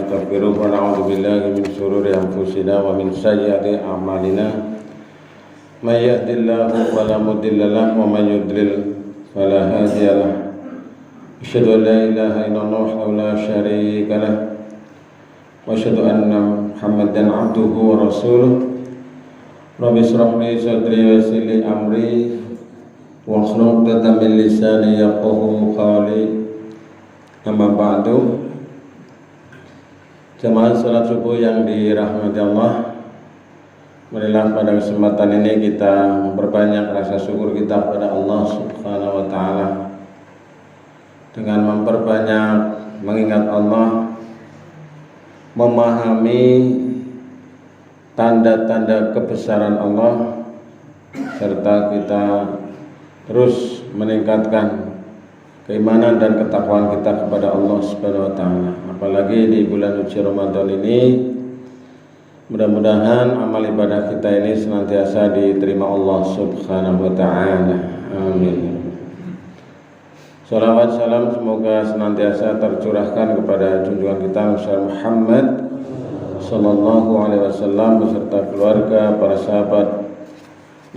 ونستغفره ونعوذ بالله من شرور أنفسنا ومن سيئات أعمالنا من يهد الله فلا مضل له ومن يضلل فلا هادي له أشهد أن لا إله إلا الله وحده لا شريك له وأشهد أن محمدا عبده ورسوله رب اشرح لي صدري ويسر لي أمري واحلul 'uqdatam min lisani yafqahu qawli. Amma ba'du. Jemaah salat subuh yang dirahmati Allah, marilah pada kesempatan ini kita memperbanyak rasa syukur kita kepada Allah Subhanahu wa taala dengan memperbanyak mengingat Allah, memahami tanda-tanda kebesaran Allah, serta kita terus meningkatkan keimanan dan ketakwaan kita kepada Allah Subhanahu wa taala. Apalagi di bulan suci Ramadan ini, mudah-mudahan amal ibadah kita ini senantiasa diterima Allah Subhanahu wa taala. Amin. Salawat salam semoga senantiasa tercurahkan kepada junjungan kita Muhammad sallallahu alaihi wasallam beserta keluarga, para sahabat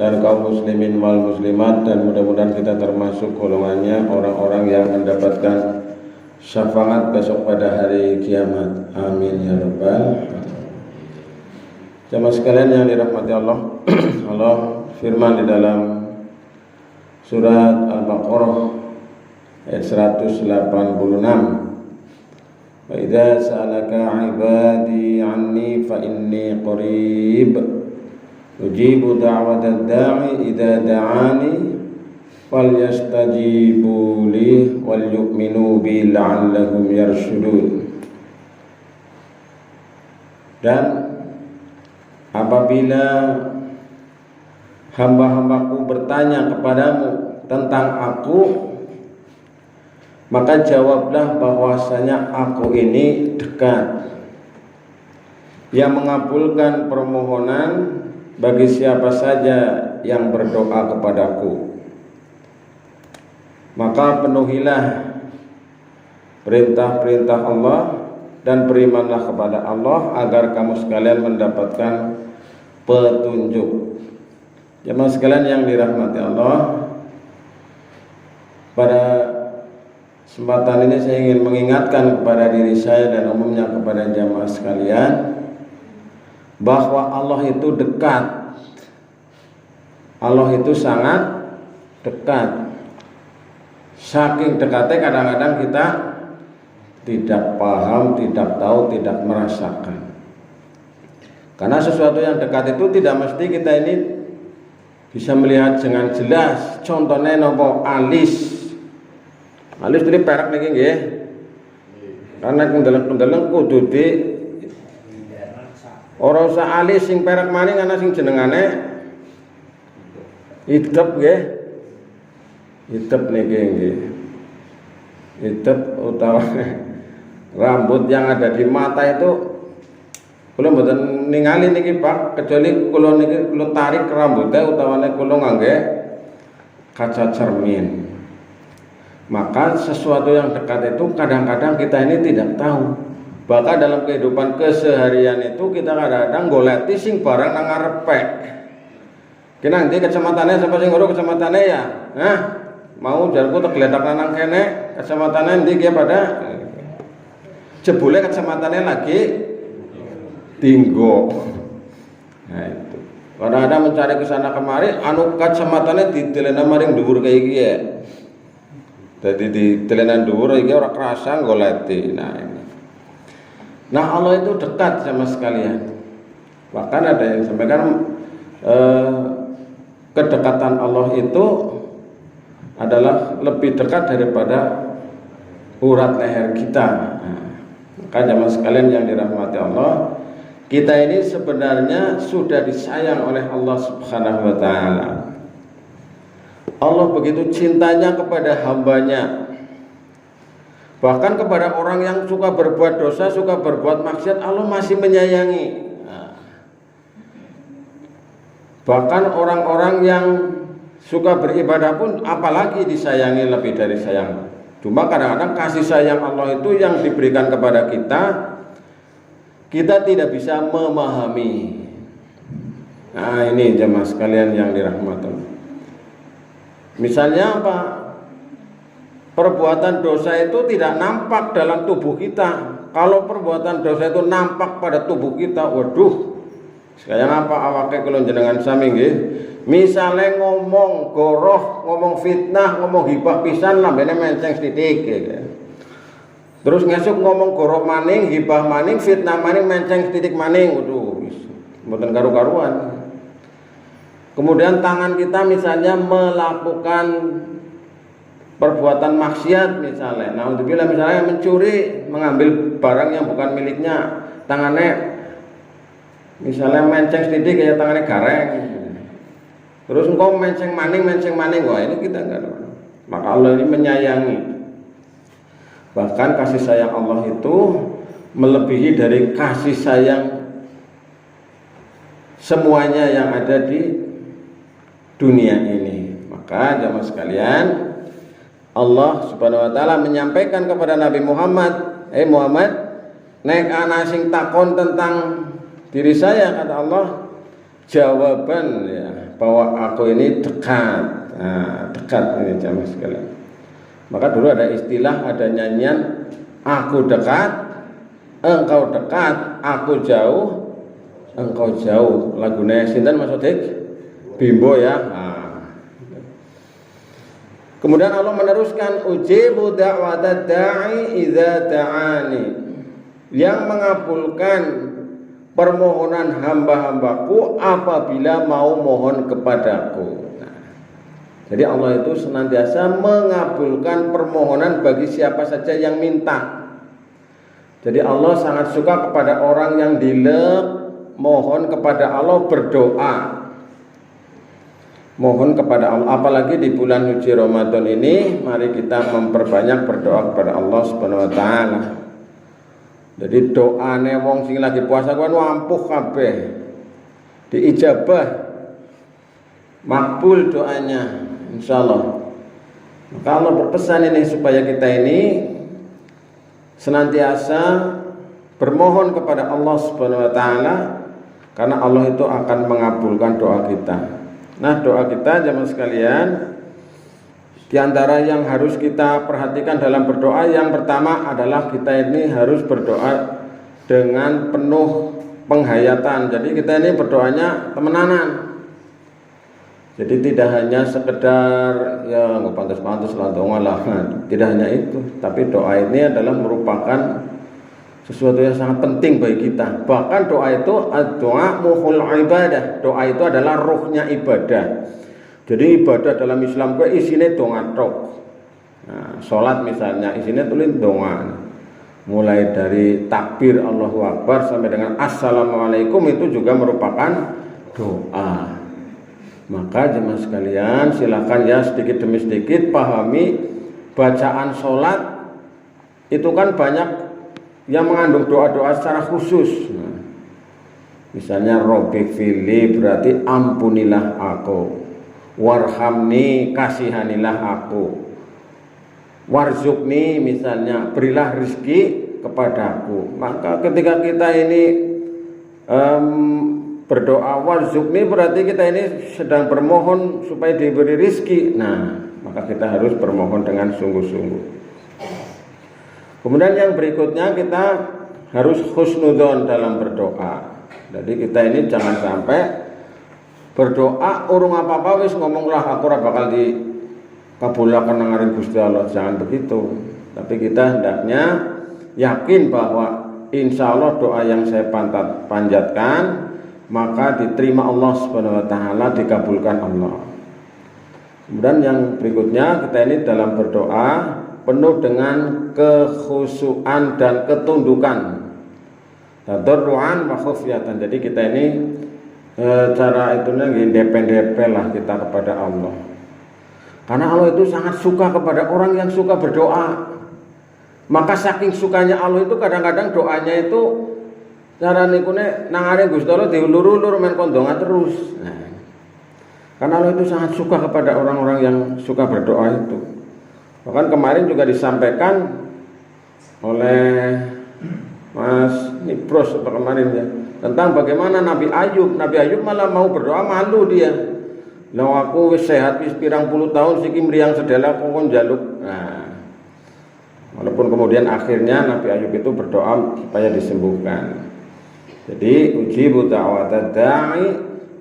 dan kaum muslimin wal muslimat, dan mudah-mudahan kita termasuk golongannya orang-orang yang mendapatkan syafaat besok pada hari kiamat. Amin ya rabbal alamin. Jemaah sekalian yang dirahmati Allah, Allah firman di dalam surat Al-Baqarah ayat 186, wa idza sa'alaka 'ibadi 'anni fa inni qarib ujibu da'watad da'i idza da'ani falyastajibu li wal yu'minu bi la'allahum yarshudun. Dan apabila hamba-hambaku bertanya kepadamu tentang aku, maka jawablah bahwasanya aku ini dekat, yang mengabulkan permohonan bagi siapa saja yang berdoa kepadaku. Maka penuhilah perintah-perintah Allah dan berimanlah kepada Allah agar kamu sekalian mendapatkan petunjuk. Jemaah sekalian yang dirahmati Allah, pada kesempatan ini saya ingin mengingatkan kepada diri saya dan umumnya kepada jemaah sekalian bahwa Allah itu dekat. Allah itu sangat dekat. Saking dekatnya kadang-kadang kita tidak paham, tidak tahu, tidak merasakan. Karena sesuatu yang dekat itu tidak mesti kita ini bisa melihat dengan jelas. Contohnya nopo alis. Alis itu perak niki nggih. Karena kendeleng-kendeleng kudu di ora usah alis sing perak maning ana sing jenengane idep nggih. Idep niki nggih. Idep utawa rambut yang ada di mata itu kula mboten ningali niki Pak, kecuali kula niki kula tarik rambutnya utawane kula ngangge kaca cermin. Maka sesuatu yang dekat itu kadang-kadang kita ini tidak tahu. Bahkan dalam kehidupan keseharian itu kita kadang-kadang goleti sing barang nang ngarepe. Ki nang ndi kacamatane sapa sing ngurus kacamatane ya? Hah? Mau jarku tegletak nang kene, kacamatane ndi ki pada jebule kacamatane lagi tinggo. Nah itu. Kadang-kadang mencari ke sana kemari anu kacamatane ditelena maring dhuwur kaya iki ya. Jadi di telenan dhuwur iki ora kerasa goleti. Nah ini. Nah Allah itu dekat sama sekalian. Bahkan ada yang sampaikan kedekatan Allah itu adalah lebih dekat daripada urat leher kita. Nah, maka jemaah sekalian yang dirahmati Allah, kita ini sebenarnya sudah disayang oleh Allah Subhanahu wa taala. Allah begitu cintanya kepada hambanya. Bahkan kepada orang yang suka berbuat dosa, suka berbuat maksiat, Allah masih menyayangi. Bahkan orang-orang yang suka beribadah pun apalagi disayangi lebih dari sayang. Cuma kadang-kadang kasih sayang Allah itu yang diberikan kepada kita kita tidak bisa memahami. Nah, ini jemaah sekalian yang dirahmati Allah. Misalnya apa? Perbuatan dosa itu tidak nampak dalam tubuh kita. Kalau perbuatan dosa itu nampak pada tubuh kita, waduh, sekarang apa awake kula jenengan sami nggih? Misale ngomong goroh, ngomong fitnah, ngomong hibah pisan lambene menceng sithik gitu. Terus ngesuk ngomong goroh maning, hibah maning, fitnah maning, menceng sithik maning, waduh, mboten karu-karuan. Kemudian tangan kita misalnya melakukan perbuatan maksiat misalnya, nah untuk bila misalnya mencuri, mengambil barang yang bukan miliknya, tangannya misalnya menceng sedikit kayak tangannya gareng, terus engkau menceng maning, wah ini kita enggak. Maka Allah ini menyayangi. Bahkan kasih sayang Allah itu melebihi dari kasih sayang semuanya yang ada di dunia ini. Maka jamaah sekalian, Allah Subhanahu wa taala menyampaikan kepada Nabi Muhammad, Muhammad, nek ana sing takon tentang diri saya, kata Allah, jawaban ya bahwa aku ini dekat. Nah, dekat ini jamaah sekalian. Maka dulu ada istilah, ada nyanyian, aku dekat, engkau dekat, aku jauh, engkau jauh. Lagunya sinten Mas Odik? Bimbo ya. Nah. Kemudian Allah meneruskan, ujibu da'watad da'i idza ta'ani, yang mengabulkan permohonan hamba-hambaku apabila mau mohon kepadaku. Nah, jadi Allah itu senantiasa mengabulkan permohonan bagi siapa saja yang minta. Jadi Allah sangat suka kepada orang yang mohon kepada Allah, berdoa. Mohon kepada Allah, apalagi di bulan suci Ramadan ini, mari kita memperbanyak berdoa kepada Allah Subhanahu wa taala. Jadi doane wong sing lagi puasa kuwi ampuh kabeh. Diijabah, makbul doanya insyaallah. Maka Allah berpesan ini supaya kita ini senantiasa bermohon kepada Allah Subhanahu wa taala, karena Allah itu akan mengabulkan doa kita. Nah, doa kita jemaah sekalian, di antara yang harus kita perhatikan dalam berdoa, yang pertama adalah kita ini harus berdoa dengan penuh penghayatan. Jadi kita ini berdoanya temenanan. Jadi tidak hanya sekedar ya nggak pantas-pantas lah doa lah. Tidak hanya itu, tapi doa ini adalah merupakan sesuatu yang sangat penting bagi kita. Bahkan doa itu doa muhul ibadah. Doa itu adalah ruhnya ibadah. Jadi ibadah dalam Islam itu isinya doa tok. Nah, sholat misalnya isinya tulis doa. Mulai dari takbir Allahu Akbar sampai dengan Assalamualaikum itu juga merupakan doa. Maka jemaah sekalian, silakan ya sedikit demi sedikit pahami bacaan sholat itu kan banyak yang mengandung doa-doa secara khusus. Nah, misalnya Robbik fili berarti ampunilah aku, warhamni kasihanilah aku, warzukni misalnya berilah rezeki kepadaku. Maka ketika kita ini berdoa warzukni berarti kita ini sedang bermohon supaya diberi rezeki. Nah, maka kita harus bermohon dengan sungguh-sungguh. Kemudian yang berikutnya kita harus husnudzon dalam berdoa. Jadi kita ini jangan sampai berdoa urung apa-apa wis ngomonglah aku ora bakal dikabulaken nang ngaring Gusti Allah. Jangan begitu. Tapi kita hendaknya yakin bahwa insya Allah doa yang saya panjatkan maka diterima Allah Subhanahu wa taala, dikabulkan Allah. Kemudian yang berikutnya kita ini dalam berdoa penuh dengan kekhusyuan dan ketundukan, tadarruan wa khufyatan. Jadi kita ini cara itunya independen lah kita kepada Allah, karena Allah itu sangat suka kepada orang yang suka berdoa. Maka saking sukanya Allah itu kadang-kadang doanya itu cara nikune nangare Gusti Allah diulur-ulur men kondongan terus. Nah, karena Allah itu sangat suka kepada orang-orang yang suka berdoa itu. Bahkan kemarin juga disampaikan oleh Mas, ini bros apa kemarin ya, tentang bagaimana Nabi Ayub malah mau berdoa malu dia. Lah aku wis sehat wis pirang puluh tahun siki mriyang sedala kok njaluk. Nah, walaupun kemudian akhirnya Nabi Ayub itu berdoa supaya disembuhkan. Jadi ujibu da'watad da'i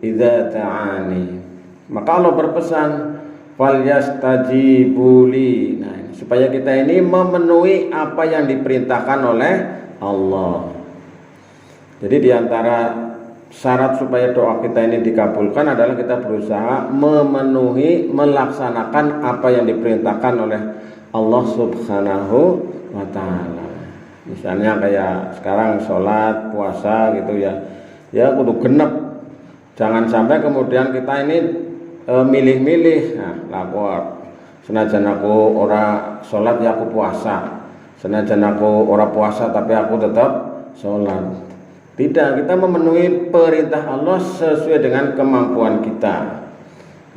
idza ta'ani. Maka Allah berpesan falyastajibu li. Nah, supaya kita ini memenuhi apa yang diperintahkan oleh Allah. Jadi diantara syarat supaya doa kita ini dikabulkan adalah kita berusaha memenuhi, melaksanakan apa yang diperintahkan oleh Allah Subhanahu wa ta'ala. Misalnya kayak sekarang sholat, puasa gitu ya, ya kudu genep. Jangan sampai kemudian kita ini milih-milih. Nah, lapor senajan aku ora sholat ya aku puasa, senajan aku ora puasa tapi aku tetap sholat. Tidak, kita memenuhi perintah Allah sesuai dengan kemampuan kita.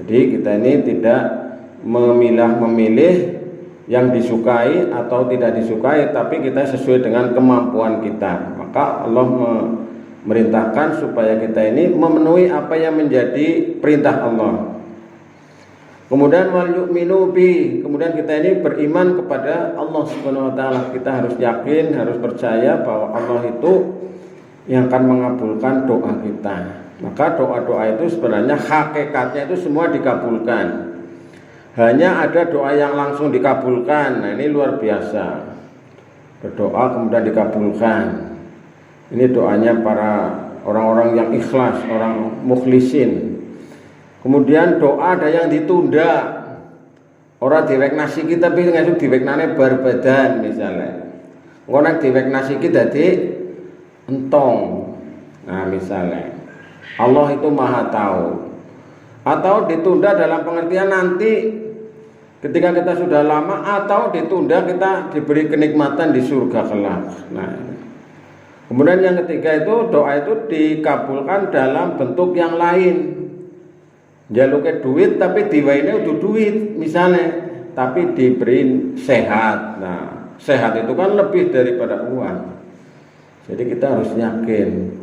Jadi kita ini tidak memilih yang disukai atau tidak disukai, tapi kita sesuai dengan kemampuan kita. Maka Allah memerintahkan supaya kita ini memenuhi apa yang menjadi perintah Allah. Kemudian wal yu'minu bi, kemudian kita ini beriman kepada Allah Subhanahu wa taala. Kita harus yakin, harus percaya bahwa Allah itu yang akan mengabulkan doa kita. Maka doa-doa itu sebenarnya hakikatnya itu semua dikabulkan. Hanya ada doa yang langsung dikabulkan. Nah, ini luar biasa. Berdoa kemudian dikabulkan. Ini doanya para orang-orang yang ikhlas, orang mukhlisin. Kemudian doa ada yang ditunda. Orang diwek nasi kita tapi ngasih diwek nane barbadan misalnya. Orang diwek nasi kita di entong. Nah, misalnya Allah itu maha tahu. Atau ditunda dalam pengertian nanti ketika kita sudah lama, atau ditunda kita diberi kenikmatan di surga kelak. Nah, kemudian yang ketiga itu doa itu dikabulkan dalam bentuk yang lain. Jaluke duit tapi diwaine udah duit misalnya, tapi diberi sehat. Nah, sehat itu kan lebih daripada uang. Jadi kita harus yakin.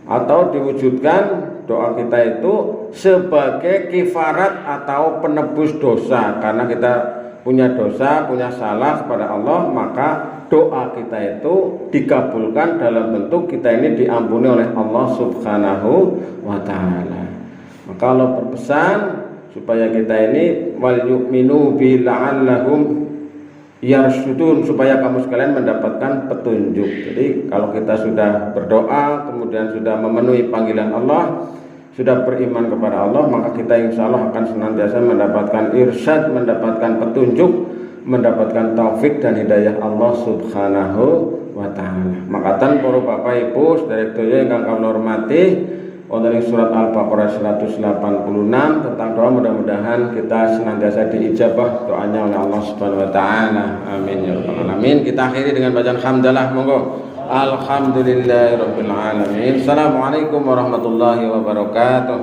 Atau diwujudkan doa kita itu sebagai kifarat atau penebus dosa. Karena kita punya dosa, punya salah kepada Allah, maka doa kita itu dikabulkan dalam bentuk kita ini diampuni oleh Allah Subhanahu wa ta'ala. Maka Allah berpesan supaya kita ini wal yu'minu bi la'allahum yarsudun, supaya kamu sekalian mendapatkan petunjuk. Jadi kalau kita sudah berdoa, kemudian sudah memenuhi panggilan Allah, sudah beriman kepada Allah, maka kita insya Allah akan senantiasa mendapatkan irsyad, mendapatkan petunjuk, mendapatkan taufik dan hidayah Allah Subhanahu wa ta'ala. Makatan para bapak ibu sedherek yang kami hormati, wonten ing surat Al-Baqarah 186 tentang doa, mudah-mudahan kita senantiasa diijabah doanya oleh Allah Subhanahu wa taala. Amin ya rabbal alamin. Kita akhiri dengan bacaan hamdalah, monggo. Alhamdulillahirabbil alamin. Assalamualaikum warahmatullahi wabarakatuh.